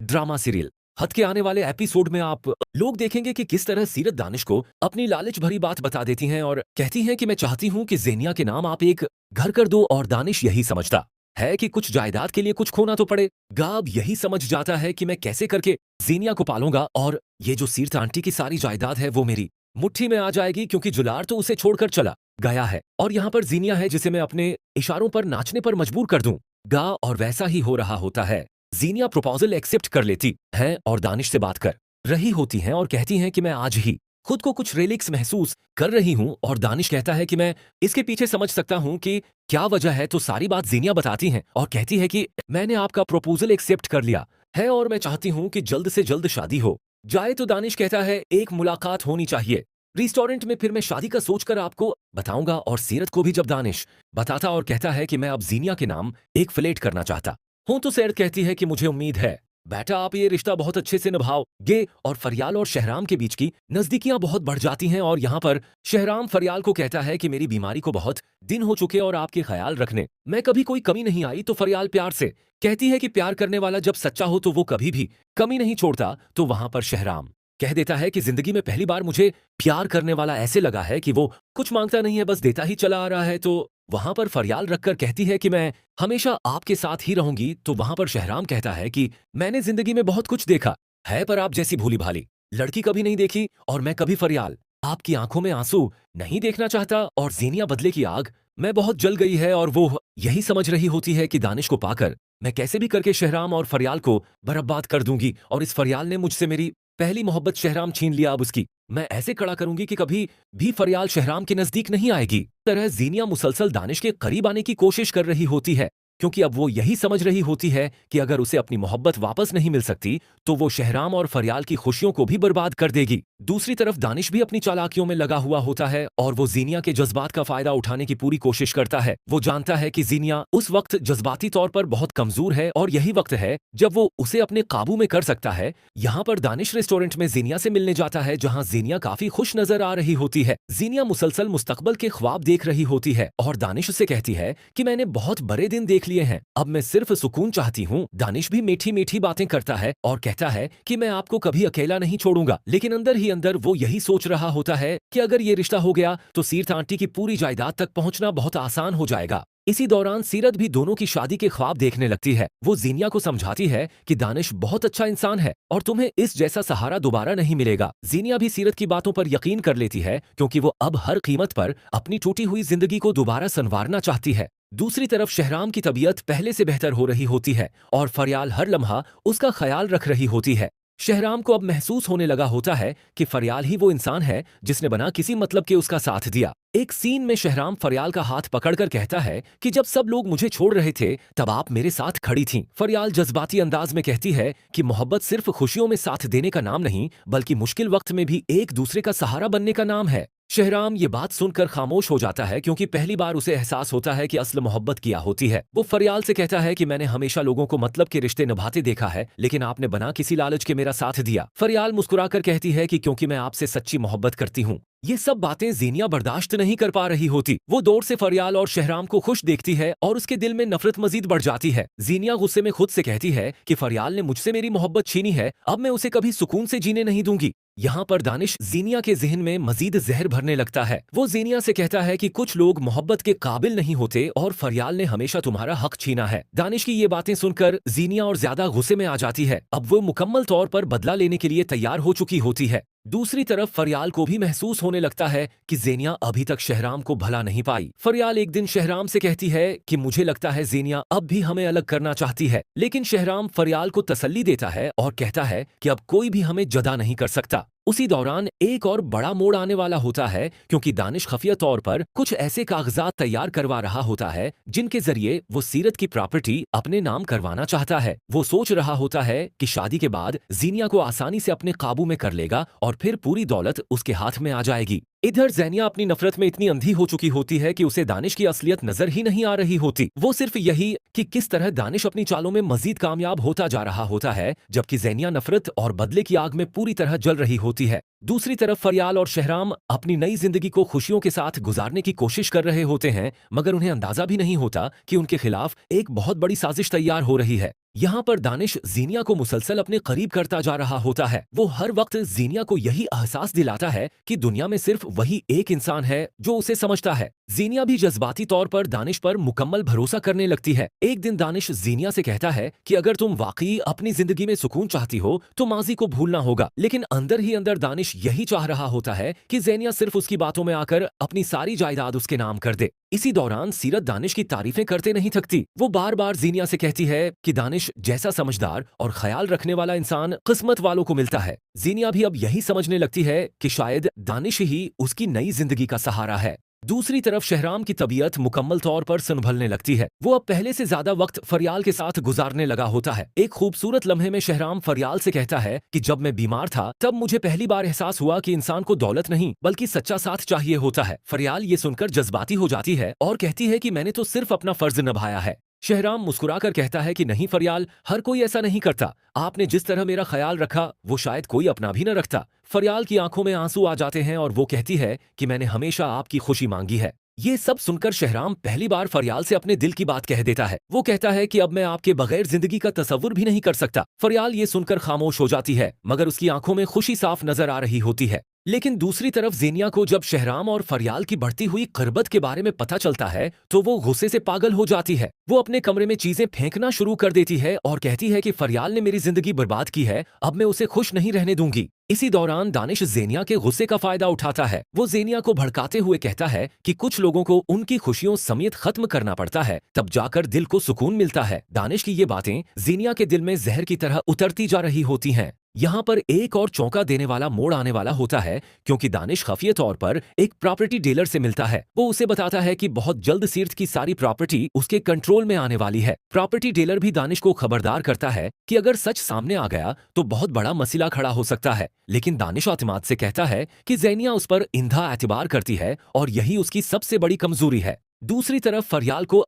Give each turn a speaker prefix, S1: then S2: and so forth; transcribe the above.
S1: Drama serial हद के आने वाले एपिसोड में आप लोग देखेंगे कि किस तरह सीरत दानिश को अपनी लालच भरी बात बता देती हैं और कहती हैं कि मैं चाहती हूं कि जेनिया के नाम आप एक घर कर दो, और दानिश यही समझता है कि कुछ जायदाद के लिए कुछ खोना तो पड़े। गाब यही समझ जाता है कि मैं कैसे करके जेनिया को पालूंगा और ये जो सीरत आंटी की सारी जायदाद है वो मेरी मुट्ठी में आ जाएगी, क्योंकि जुलार तो उसे छोड़कर चला गया है और यहाँ पर जीनिया है जिसे मैं अपने इशारों पर नाचने पर मजबूर कर दूं। गा और वैसा ही हो रहा होता है। जीनिया प्रपोजल एक्सेप्ट कर लेती हैं और दानिश से बात कर रही होती हैं और कहती हैं कि मैं आज ही खुद को कुछ रिलैक्स महसूस कर रही हूं, और दानिश कहता है कि मैं इसके पीछे समझ सकता हूं कि क्या वजह है। तो सारी बात जीनिया बताती हैं और कहती है कि मैंने आपका प्रपोजल एक्सेप्ट कर लिया है और मैं चाहती हूं कि जल्द से जल्द शादी हो जाए। तो दानिश कहता है एक मुलाकात होनी चाहिए रेस्टोरेंट में, फिर मैं शादी का सोचकर आपको बताऊंगा। और सीरत को भी जब दानिश बताता और कहता है कि मैं अब जीनिया के नाम एक फ्लैट करना चाहता हूं, तो सीरत कहती है कि मुझे उम्मीद है बेटा आप ये रिश्ता बहुत अच्छे से निभाओगे। और फरियाल और शहराम के बीच की नजदीकियां बहुत बढ़ जाती हैं और यहाँ पर शहराम फरियाल को कहता है कि मेरी बीमारी को बहुत दिन हो चुके और आपके ख्याल रखने में कभी कोई कमी नहीं आई। तो फरियाल प्यार से कहती है कि प्यार करने वाला जब सच्चा हो तो वो कभी भी कमी नहीं छोड़ता। तो वहां पर शहराम कह देता है कि जिंदगी में पहली बार मुझे प्यार करने वाला ऐसे लगा है कि वो कुछ मांगता नहीं है, बस देता ही चला आ रहा है। तो वहां पर फरियाल रखकर कहती है कि मैं हमेशा आपके साथ ही रहूंगी। तो वहां पर शहराम कहता है कि मैंने जिंदगी में बहुत कुछ देखा है, पर आप जैसी भोली भाली लड़की कभी नहीं देखी, और मैं कभी फरियाल आपकी आंखों में आंसू नहीं देखना चाहता। और जीनिया बदले की आग मैं बहुत जल गई है और वो यही समझ रही होती है कि दानिश को पाकर मैं कैसे भी करके शहराम और फरियाल को बर्बाद कर दूंगी। और इस फरियाल ने मुझसे मेरी पहली मोहब्बत शहराम छीन लिया, अब उसकी मैं ऐसे कड़ा करूंगी कि कभी भी फरियाल शहराम के नजदीक नहीं आएगी। तरह जीनिया मुसलसल दानिश के करीब आने की कोशिश कर रही होती है, क्योंकि अब वो यही समझ रही होती है कि अगर उसे अपनी मोहब्बत वापस नहीं मिल सकती तो वो शहराम और फरियाल की खुशियों को भी बर्बाद कर देगी। दूसरी तरफ दानिश भी अपनी चालाकियों में लगा हुआ होता है और वो जीनिया के जज्बात का फायदा उठाने की पूरी कोशिश करता है। वो जानता है कि जीनिया उस वक्त जज्बाती तौर पर बहुत कमजोर है और यही वक्त है जब वो उसे अपने काबू में कर सकता है। यहाँ पर दानिश रेस्टोरेंट में जीनिया से मिलने जाता है, जहाँ जीनिया काफी खुश नजर आ रही होती है। जीनिया मुसलसल मुस्तकबल के ख्वाब देख रही होती है और दानिश से कहती है कि मैंने बहुत बड़े दिन देख लिए हैं, अब मैं सिर्फ सुकून चाहती हूँ। दानिश भी मीठी मीठी बातें करता है और कहता है कि मैं आपको कभी अकेला नहीं छोड़ूंगा, लेकिन अंदर ही अंदर वो यही सोच रहा होता है कि अगर ये रिश्ता हो गया तो सीरत आंटी की पूरी जायदाद तक पहुंचना बहुत आसान हो जाएगा। इसी दौरान सीरत भी दोनों की शादी के ख्वाब देखने लगती है। वो जीनिया को समझाती है कि दानिश बहुत अच्छा इंसान है और तुम्हें इस जैसा सहारा दोबारा नहीं मिलेगा। जीनिया भी सीरत की बातों पर यकीन कर लेती है, क्योंकि वो अब हर कीमत पर अपनी टूटी हुई जिंदगी को दोबारा संवारना चाहती है। दूसरी तरफ शहराम की तबीयत पहले से बेहतर हो रही होती है और फरियाल हर लम्हा उसका ख्याल रख रही होती है। शहराम को अब महसूस होने लगा होता है कि फरियाल ही वो इंसान है जिसने बना किसी मतलब के उसका साथ दिया। एक सीन में शहराम फरियाल का हाथ पकड़कर कहता है कि जब सब लोग मुझे छोड़ रहे थे तब आप मेरे साथ खड़ी थीं। फरियाल जज्बाती अंदाज में कहती है कि मोहब्बत सिर्फ खुशियों में साथ देने का नाम नहीं, बल्कि मुश्किल वक्त में भी एक दूसरे का सहारा बनने का नाम है। शहराम ये बात सुनकर खामोश हो जाता है, क्योंकि पहली बार उसे एहसास होता है कि असल मोहब्बत क्या होती है। वो फरियाल से कहता है कि मैंने हमेशा लोगों को मतलब के रिश्ते निभाते देखा है, लेकिन आपने बना किसी लालच के मेरा साथ दिया। फरियाल मुस्कुराकर कहती है कि क्योंकि मैं आपसे सच्ची मोहब्बत करती हूँ। ये सब बातें जीनिया बर्दाश्त नहीं कर पा रही होती। वो दौड़ से फरियाल और शहराम को खुश देखती है और उसके दिल में नफरत मजीद बढ़ जाती है। जीनिया गुस्से में खुद से कहती है कि फरियाल ने मुझसे मेरी मोहब्बत छीनी है, अब मैं उसे कभी सुकून से जीने नहीं दूंगी। यहाँ पर दानिश जीनिया के जहन में मजीद जहर भरने लगता है। वो जीनिया से कहता है कि कुछ लोग मोहब्बत के काबिल नहीं होते और फरियाल ने हमेशा तुम्हारा हक छीना है। दानिश की ये बातें सुनकर जीनिया और ज्यादा गुस्से में आ जाती है। अब वो मुकम्मल तौर पर बदला लेने के लिए तैयार हो चुकी होती है। दूसरी तरफ फरियाल को भी महसूस होने लगता है कि जेनिया अभी तक शहराम को भला नहीं पाई। फरियाल एक दिन शहराम से कहती है कि मुझे लगता है जेनिया अब भी हमें अलग करना चाहती है, लेकिन शहराम फरियाल को तसल्ली देता है और कहता है कि अब कोई भी हमें जदा नहीं कर सकता। उसी दौरान एक और बड़ा मोड़ आने वाला होता है, क्योंकि दानिश खुफिया तौर पर कुछ ऐसे कागजात तैयार करवा रहा होता है जिनके जरिए वो सीरत की प्रॉपर्टी अपने नाम करवाना चाहता है। वो सोच रहा होता है कि शादी के बाद जीनिया को आसानी से अपने काबू में कर लेगा और फिर पूरी दौलत उसके हाथ में आ जाएगी। इधर ज़ेनिया अपनी नफरत में इतनी अंधी हो चुकी होती है कि उसे दानिश की असलियत नजर ही नहीं आ रही होती। वो सिर्फ यही कि किस तरह दानिश अपनी चालों में मजीद कामयाब होता जा रहा होता है, जबकि ज़ेनिया नफरत और बदले की आग में पूरी तरह जल रही होती है। दूसरी तरफ फरियाल और शहराम अपनी नई जिंदगी को खुशियों के साथ गुजारने की कोशिश कर रहे होते हैं, मगर उन्हें अंदाजा भी नहीं होता कि उनके खिलाफ एक बहुत बड़ी साजिश तैयार हो रही है। यहाँ पर दानिश जीनिया को मुसलसल अपने करीब करता जा रहा होता है। वो हर वक्त जीनिया को यही एहसास दिलाता है कि दुनिया में सिर्फ वही एक इंसान है जो उसे समझता है। जीनिया भी जज्बाती तौर पर दानिश पर मुकम्मल भरोसा करने लगती है। एक दिन दानिश जीनिया से कहता है कि अगर तुम वाकई अपनी जिंदगी में सुकून चाहती हो तो माजी को भूलना होगा। लेकिन अंदर ही अंदर दानिश यही चाह रहा होता है कि ज़ेनिया सिर्फ उसकी बातों में आकर अपनी सारी जायदाद उसके नाम कर दे। इसी दौरान सीरत दानिश की तारीफें करते नहीं थकती। वो बार बार जीनिया से कहती है कि दानिश जैसा समझदार और ख्याल रखने वाला इंसान किस्मत वालों को मिलता है। जीनिया भी अब यही समझने लगती है कि शायद दानिश ही उसकी नई जिंदगी का सहारा है। दूसरी तरफ शहराम की तबीयत मुकम्मल तौर पर संभलने लगती है। वो अब पहले से ज्यादा वक्त फरियाल के साथ गुजारने लगा होता है। एक खूबसूरत लम्हे में शहराम फरियाल से कहता है कि जब मैं बीमार था तब मुझे पहली बार एहसास हुआ कि इंसान को दौलत नहीं बल्कि सच्चा साथ चाहिए होता है। फरियाल ये सुनकर जज्बाती हो जाती है और कहती है कि मैंने तो सिर्फ अपना फर्ज निभाया है। शहराम मुस्कुराकर कहता है कि नहीं फरियाल, हर कोई ऐसा नहीं करता। आपने जिस तरह मेरा ख्याल रखा वो शायद कोई अपना भी न रखता। फरियाल की आंखों में आंसू आ जाते हैं और वो कहती है कि मैंने हमेशा आपकी खुशी मांगी है। ये सब सुनकर शहराम पहली बार फरियाल से अपने दिल की बात कह देता है। वो कहता है कि अब मैं आपके बगैर जिंदगी का तसव्वुर भी नहीं कर सकता। फरियाल ये सुनकर खामोश हो जाती है मगर उसकी आंखों में खुशी साफ नजर आ रही होती है। लेकिन दूसरी तरफ ज़ेनिया को जब शहराम और फरियाल की बढ़ती हुई क़रबत के बारे में पता चलता है तो वो गुस्से से पागल हो जाती है। वो अपने कमरे में चीजें फेंकना शुरू कर देती है और कहती है कि फरियाल ने मेरी जिंदगी बर्बाद की है, अब मैं उसे खुश नहीं रहने दूंगी। इसी दौरान दानिश ज़ेनिया के गुस्से का फायदा उठाता है। वो ज़ेनिया को भड़काते हुए कहता है कि कुछ लोगों को उनकी खुशियों समेत खत्म करना पड़ता है, तब जाकर दिल को सुकून मिलता है। दानिश की ये बातें ज़ेनिया के दिल में जहर की तरह उतरती जा रही होती हैं। यहाँ पर एक और चौंका देने वाला मोड़ आने वाला होता है क्योंकि दानिश खफिया तौर पर एक प्रॉपर्टी डीलर से मिलता है। वो उसे बताता है कि बहुत जल्द सीरत की सारी प्रॉपर्टी उसके कंट्रोल में आने वाली है। प्रॉपर्टी डीलर भी दानिश को खबरदार करता है कि अगर सच सामने आ गया तो बहुत बड़ा मसला खड़ा हो सकता है। लेकिन दानिश एतमाद से कहता है कि ज़ेनिया उस पर इंधा एतबार करती है और यही उसकी सबसे बड़ी कमजोरी है। दूसरी तरफ फरियाल को